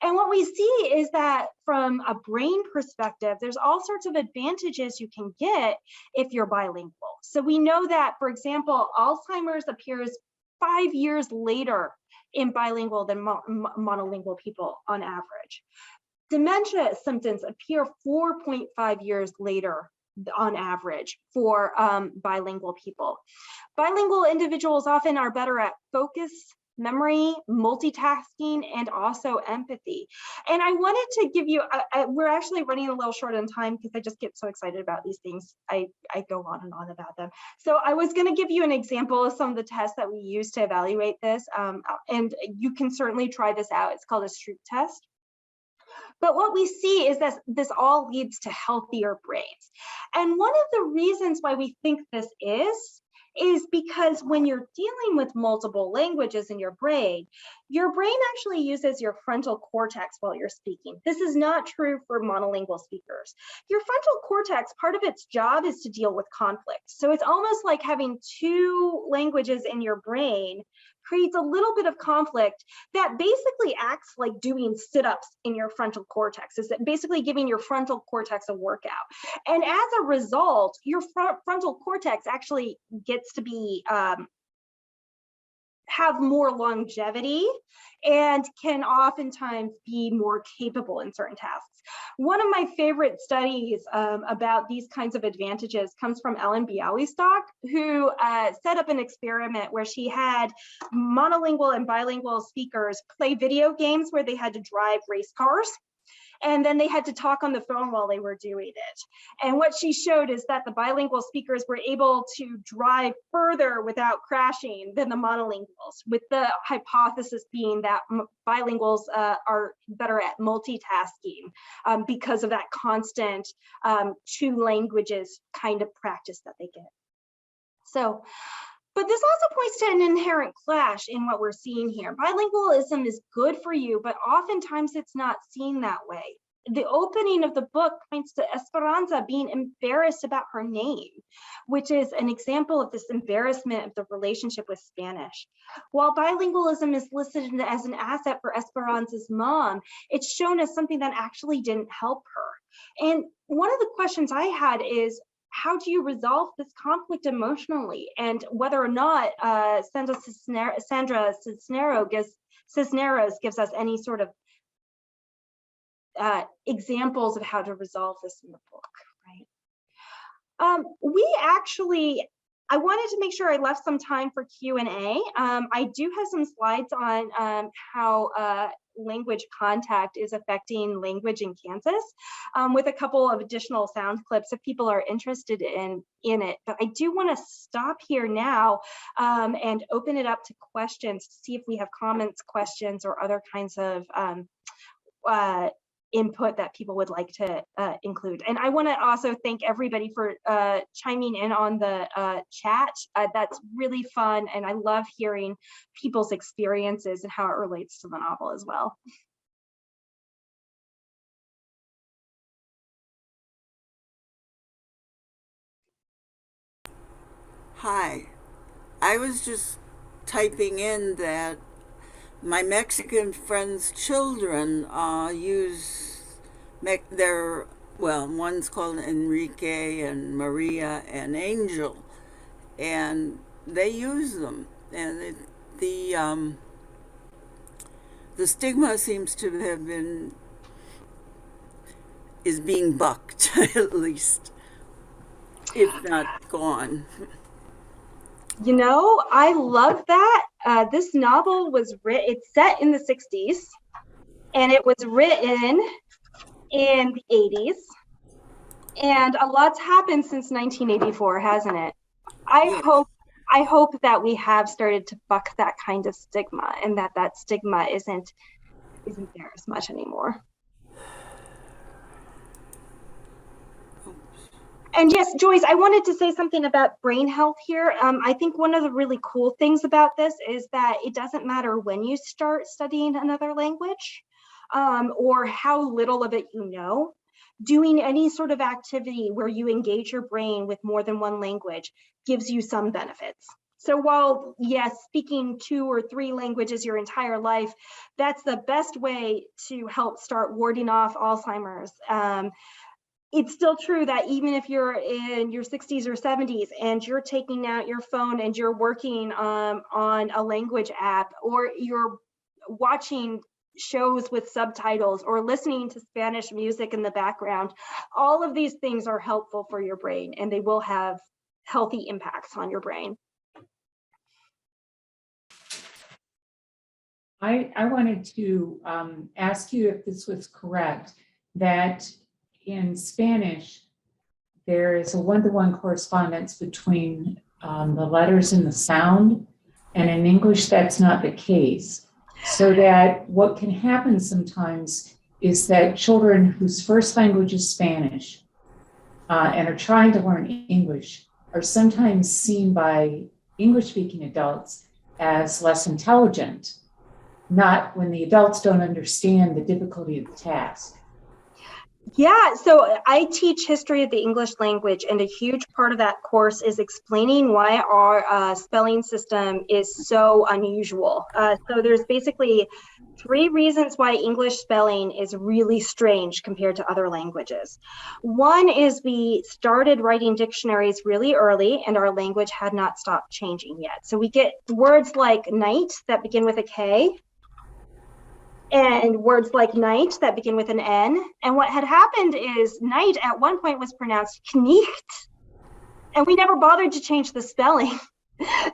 And what we see is that from a brain perspective, there's all sorts of advantages you can get if you're bilingual. So we know that, for example, Alzheimer's appears 5 years later in bilingual than monolingual people on average. Dementia symptoms appear 4.5 years later on average for bilingual people. Bilingual individuals often are better at focus, memory, multitasking, and also empathy. And I wanted to give you, we're actually running a little short on time because I just get so excited about these things. I go on and on about them. So I was going to give you an example of some of the tests that we use to evaluate this. And you can certainly try this out. It's called a Stroop Test. But what we see is that this all leads to healthier brains. And one of the reasons why we think this is because when you're dealing with multiple languages in your brain actually uses your frontal cortex while you're speaking. This is not true for monolingual speakers. Your frontal cortex, part of its job is to deal with conflict. So it's almost like having two languages in your brain creates a little bit of conflict that basically acts like doing sit-ups in your frontal cortex. It's basically giving your frontal cortex a workout. And as a result, your frontal cortex actually gets to be have more longevity and can oftentimes be more capable in certain tasks. One of my favorite studies about these kinds of advantages comes from Ellen Bialystok, who set up an experiment where she had monolingual and bilingual speakers play video games where they had to drive race cars. And then they had to talk on the phone while they were doing it. And what she showed is that the bilingual speakers were able to drive further without crashing than the monolinguals, with the hypothesis being that bilinguals are better at multitasking because of that constant two languages kind of practice that they get. So, but this also points to an inherent clash in what we're seeing here. Bilingualism is good for you, but oftentimes it's not seen that way. The opening of the book points to Esperanza being embarrassed about her name, which is an example of this embarrassment of the relationship with Spanish. While bilingualism is listed as an asset for Esperanza's mom, it's shown as something that actually didn't help her. And one of the questions I had is, how do you resolve this conflict emotionally? And whether or not Sandra Cisneros gives us any sort of examples of how to resolve this in the book, right? I wanted to make sure I left some time for Q&A. I do have some slides on how language contact is affecting language in Kansas, with a couple of additional sound clips if people are interested in it. But I do want to stop here now and open it up to questions to see if we have comments, questions, or other kinds of input that people would like to include. And I want to also thank everybody for chiming in on the chat. That's really fun, and I love hearing people's experiences and how it relates to the novel as well. Hi, I was just typing in that my Mexican friends' children use one's called Enrique and Maria and Angel, and they use them. And the stigma seems to have is being bucked, at least, if not gone. You know, I love that. This novel was written, it's set in the 60s, and it was written in the 80s. And a lot's happened since 1984, hasn't it? I hope that we have started to buck that kind of stigma, and that stigma isn't there as much anymore. And yes, Joyce, I wanted to say something about brain health here. I think one of the really cool things about this is that it doesn't matter when you start studying another language or how little of it you know. doing any sort of activity where you engage your brain with more than one language gives you some benefits. So while, yes, speaking 2 or 3 languages your entire life, that's the best way to help start warding off Alzheimer's. It's still true that even if you're in your 60s or 70s and you're taking out your phone and you're working on a language app, or you're watching shows with subtitles or listening to Spanish music in the background, all of these things are helpful for your brain, and they will have healthy impacts on your brain. I wanted to ask you if this was correct, that in Spanish, there is a one-to-one correspondence between the letters and the sound, and in English, that's not the case. So that what can happen sometimes is that children whose first language is Spanish and are trying to learn English are sometimes seen by English-speaking adults as less intelligent, not when the adults don't understand the difficulty of the task. Yeah, so I teach history of the English language, and a huge part of that course is explaining why our spelling system is so unusual. So there's basically 3 reasons why English spelling is really strange compared to other languages. One is we started writing dictionaries really early, and our language had not stopped changing yet. So we get words like night that begin with a K, and words like night that begin with an N. And what had happened is night at one point was pronounced knicht, and we never bothered to change the spelling.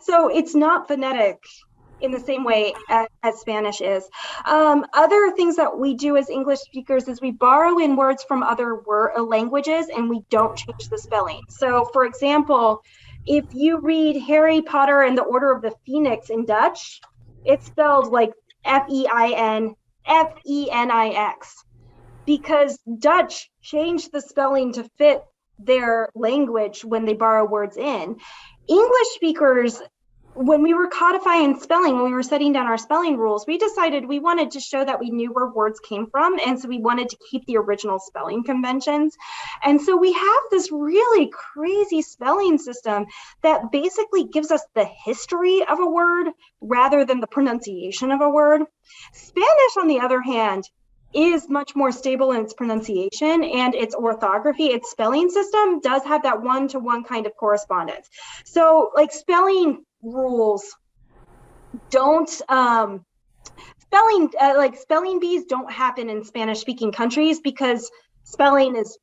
So it's not phonetic in the same way as Spanish is. Other things that we do as English speakers is we borrow in words from other languages, and we don't change the spelling. So for example, if you read Harry Potter and the Order of the Phoenix in Dutch, it's spelled like F-E-I-N F-E-N-I-X, because Dutch changed the spelling to fit their language when they borrow words in. English speakers, when we were codifying spelling, when we were setting down our spelling rules, we decided we wanted to show that we knew where words came from, and so we wanted to keep the original spelling conventions. And so we have this really crazy spelling system that basically gives us the history of a word rather than the pronunciation of a word. Spanish, on the other hand, is much more stable in its pronunciation and its orthography. Its spelling system does have that one-to-one kind of correspondence. So like spelling rules don't, spelling bees don't happen in Spanish-speaking countries because spelling is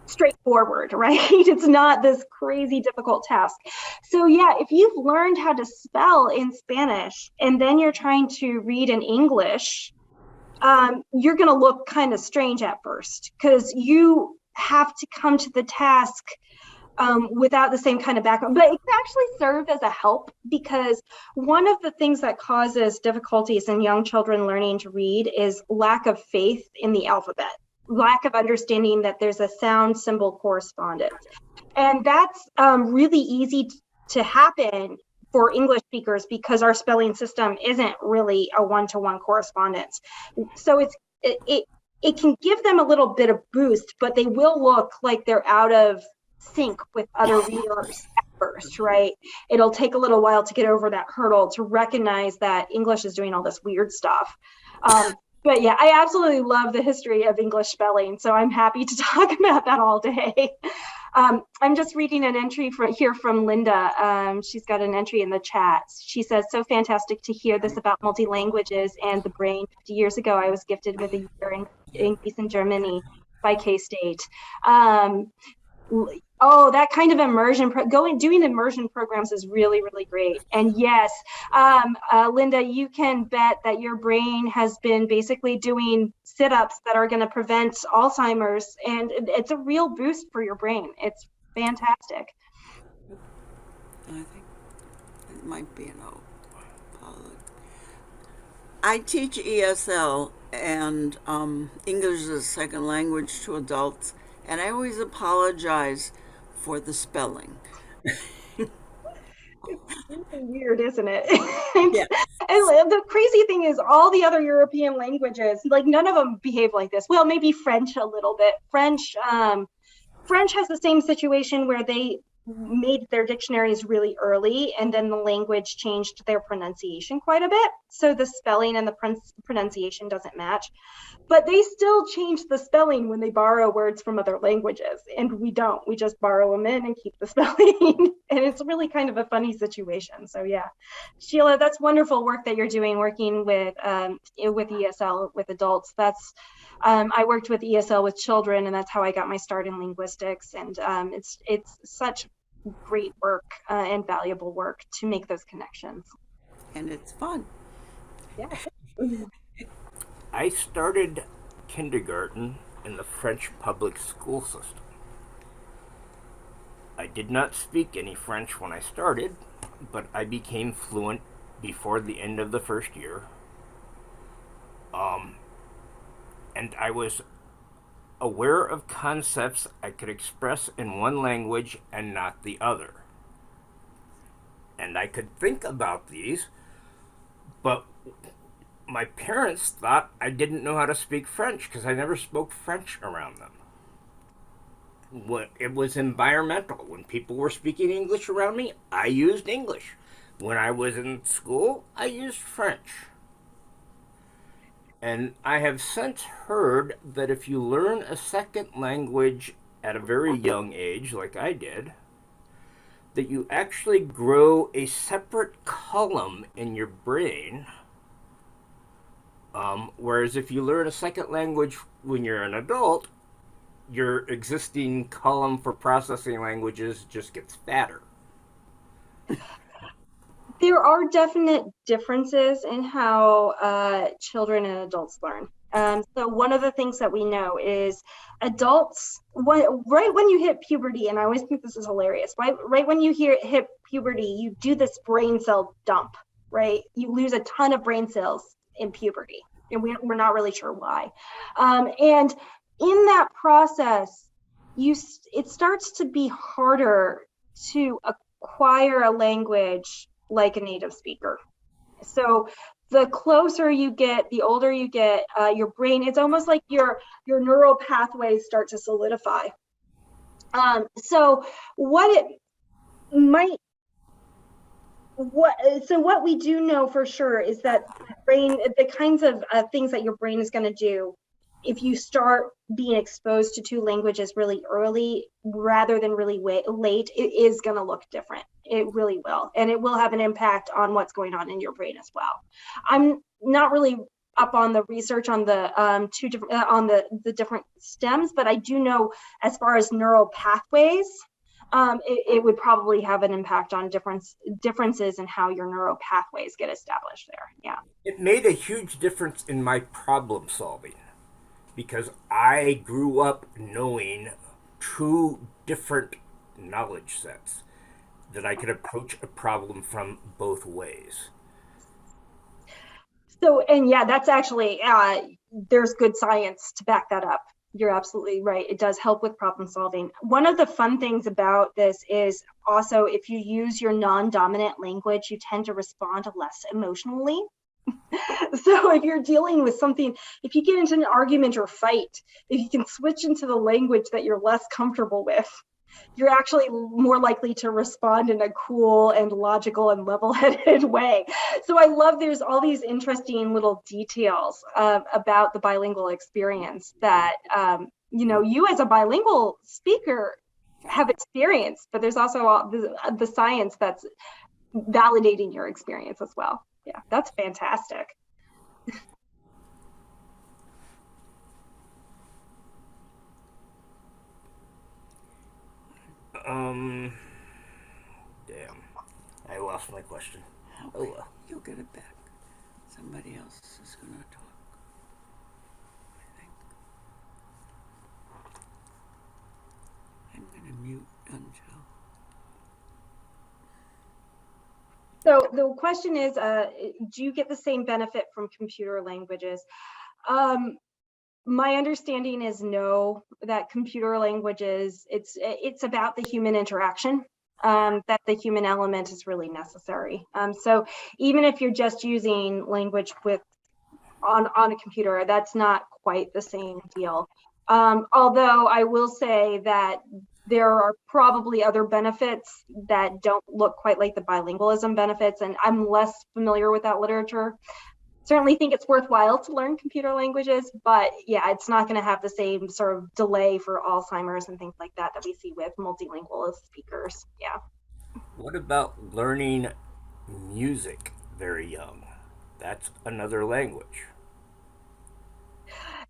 straightforward, right? It's not this crazy difficult task. So yeah, if you've learned how to spell in Spanish and then you're trying to read in English, you're going to look kind of strange at first because you have to come to the task without the same kind of background. But it can actually serve as a help, because one of the things that causes difficulties in young children learning to read is lack of faith in the alphabet, lack of understanding that there's a sound symbol correspondence. And that's really easy to happen for English speakers because our spelling system isn't really a one-to-one correspondence. So it can give them a little bit of boost, but they will look like they're out of sync with other readers at first, right? It'll take a little while to get over that hurdle to recognize that English is doing all this weird stuff. But yeah, I absolutely love the history of English spelling, so I'm happy to talk about that all day. I'm just reading an entry from Linda. She's got an entry in the chat. She says, so fantastic to hear this about multi-languages and the brain. 50 years ago, I was gifted with a year in English in Germany by K-State. Oh, that kind of immersion, doing immersion programs is really, really great. And yes, Linda, you can bet that your brain has been basically doing sit-ups that are going to prevent Alzheimer's, and it's a real boost for your brain. It's fantastic. I think it might be an I teach ESL and English as a second language to adults, and I always apologize for the spelling. Really weird, isn't it? Yeah. And the crazy thing is all the other European languages, like none of them behave like this. Well, maybe French a little bit. French has the same situation where they made their dictionaries really early, and then the language changed their pronunciation quite a bit. So the spelling and the pronunciation doesn't match. But they still change the spelling when they borrow words from other languages, and we don't. We just borrow them in and keep the spelling. And it's really kind of a funny situation. So yeah, Sheila, that's wonderful work that you're doing, working with ESL with adults. That's I worked with ESL with children, and that's how I got my start in linguistics. And it's such great work and valuable work to make those connections. And it's fun. Yeah. I started kindergarten in the French public school system. I did not speak any French when I started, but I became fluent before the end of the first year. And I was aware of concepts I could express in one language and not the other. And I could think about these, but my parents thought I didn't know how to speak French because I never spoke French around them. It was environmental. When people were speaking English around me, I used English. When I was in school, I used French. And I have since heard that if you learn a second language at a very young age, like I did, that you actually grow a separate column in your brain. Whereas if you learn a second language when you're an adult, your existing column for processing languages just gets fatter. There are definite differences in how children and adults learn. So one of the things that we know is adults, right when you hit puberty, and I always think this is hilarious, right when you hit puberty, you do this brain cell dump, right? You lose a ton of brain cells in puberty, and we're not really sure why. And in that process, it starts to be harder to acquire a language like a native speaker. So the closer you get, the older you get, your brain, it's almost like your neural pathways start to solidify. So what we do know for sure is that the kinds of things that your brain is going to do if you start being exposed to two languages really early rather than really late, it is going to look different. It really will. And it will have an impact on what's going on in your brain as well. I'm not really up on the research on the the different stems, but I do know as far as neural pathways, it would probably have an impact on differences in how your neural pathways get established there. Yeah. It made a huge difference in my problem solving because I grew up knowing two different knowledge sets that I could approach a problem from both ways. So, and yeah, that's actually, there's good science to back that up. You're absolutely right. It does help with problem solving. One of the fun things about this is also if you use your non-dominant language, you tend to respond less emotionally. So if you're dealing with something, if you get into an argument or fight, if you can switch into the language that you're less comfortable with, you're actually more likely to respond in a cool and logical and level-headed way. So I love there's all these interesting little details about the bilingual experience that, you as a bilingual speaker have experienced, but there's also all the science that's validating your experience as well. Yeah, that's fantastic. Damn. I lost my question. Oh well. You'll get it back. Somebody else is going to talk, I think. I'm going to mute Angel. So the question is, do you get the same benefit from computer languages? My understanding is no, that computer languages, it's about the human interaction. that the human element is really necessary. So even if you're just using language on a computer, that's not quite the same deal. Although I will say that there are probably other benefits that don't look quite like the bilingualism benefits, and I'm less familiar with that literature. Certainly think it's worthwhile to learn computer languages, but yeah, it's not going to have the same sort of delay for Alzheimer's and things like that we see with multilingual speakers. Yeah. What about learning music very young? That's another language.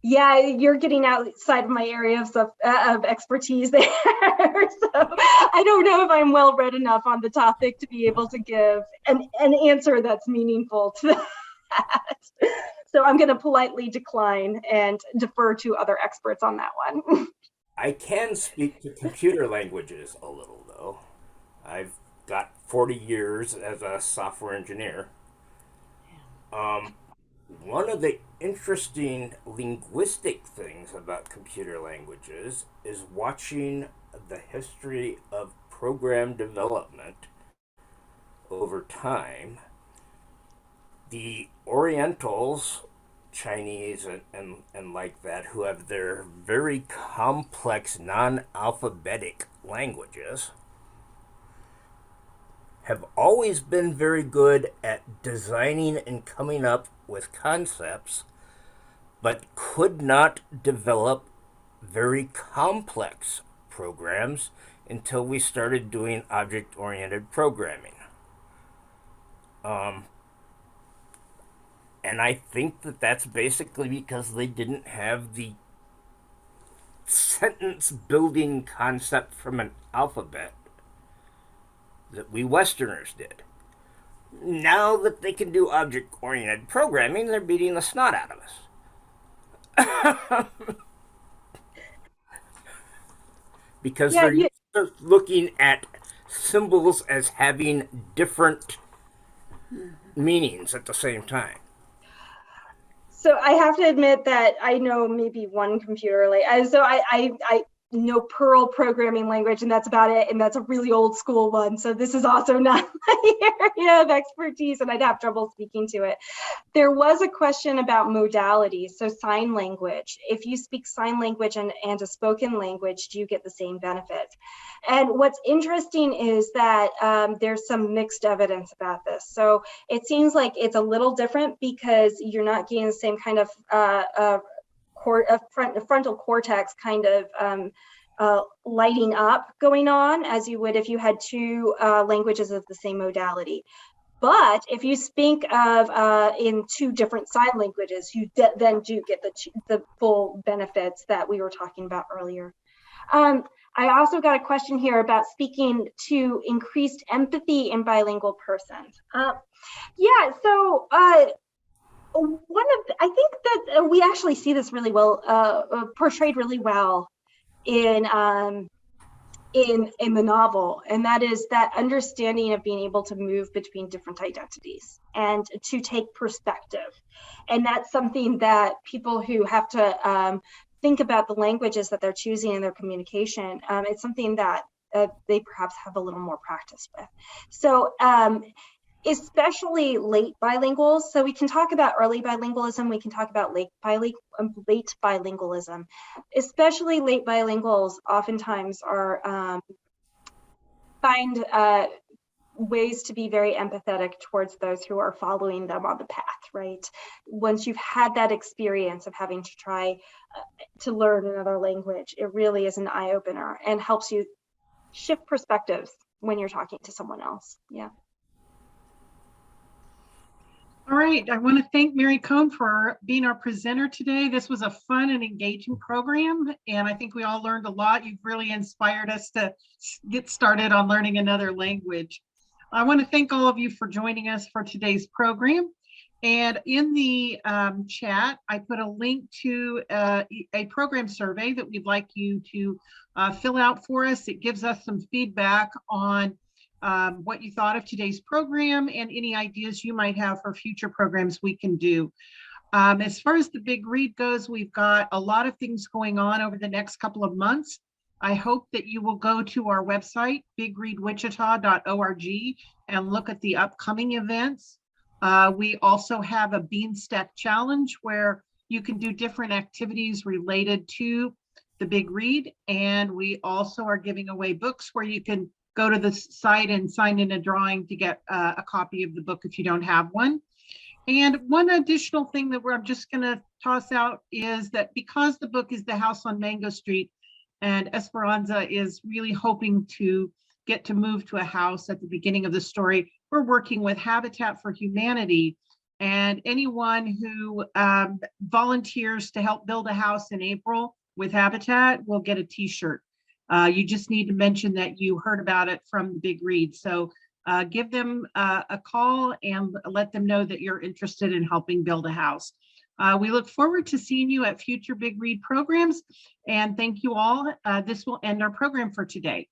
Yeah, you're getting outside of my area of expertise there. So I don't know if I'm well read enough on the topic to be able to give an answer that's meaningful to that. So I'm going to politely decline and defer to other experts on that one. I can speak to computer languages a little, though. I've got 40 years as a software engineer. One of the interesting linguistic things about computer languages is watching the history of program development over time. The Orientals, Chinese and like that, who have their very complex non-alphabetic languages, have always been very good at designing and coming up with concepts, but could not develop very complex programs until we started doing object-oriented programming. And I think that that's basically because they didn't have the sentence building concept from an alphabet that we Westerners did. Now that they can do object-oriented programming, they're beating the snot out of us. Because they're used to looking at symbols as having different meanings at the same time. So I have to admit that I know maybe one computer, so I know Perl programming language, and that's about it. And that's a really old school one. So this is also not my area of expertise, and I'd have trouble speaking to it. There was a question about modalities. So sign language. If you speak sign language and a spoken language, do you get the same benefits? And what's interesting is that there's some mixed evidence about this. So it seems like it's a little different because you're not getting the same kind of frontal cortex kind of lighting up going on as you would if you had two languages of the same modality. But if you speak of in two different sign languages, you then do get the full benefits that we were talking about earlier. I also got a question here about speaking to increased empathy in bilingual persons. So I think that we actually see this really well, portrayed really well in the novel, and that is that understanding of being able to move between different identities and to take perspective. And that's something that people who have to think about the languages that they're choosing in their communication, it's something that they perhaps have a little more practice with. So especially late bilinguals. So we can talk about early bilingualism, we can talk about late bilingualism. Especially late bilinguals oftentimes are find ways to be very empathetic towards those who are following them on the path, right? Once you've had that experience of having to try to learn another language, it really is an eye-opener and helps you shift perspectives when you're talking to someone else. Yeah. All right, I want to thank Mary Cohn for being our presenter today. This was a fun and engaging program, and I think we all learned a lot. You've really inspired us to get started on learning another language. I want to thank all of you for joining us for today's program. And in the chat, I put a link to a program survey that we'd like you to fill out for us. It gives us some feedback on what you thought of today's program and any ideas you might have for future programs we can do. As far as the big read goes, we've got a lot of things going on over the next couple of months. I hope that you will go to our website, bigreadwichita.org, and look at the upcoming events. We also have a Beanstack Challenge where you can do different activities related to the Big Read. And we also are giving away books where you can go to the site and sign in a drawing to get a copy of the book if you don't have one. And one additional thing that I'm just going to toss out is that because the book is The House on Mango Street, and Esperanza is really hoping to get to move to a house at the beginning of the story, we're working with Habitat for Humanity. And anyone who volunteers to help build a house in April with Habitat will get a t-shirt. You just need to mention that you heard about it from the Big Read. So give them a call and let them know that you're interested in helping build a house. We look forward to seeing you at future Big Read programs, and thank you all. This will end our program for today.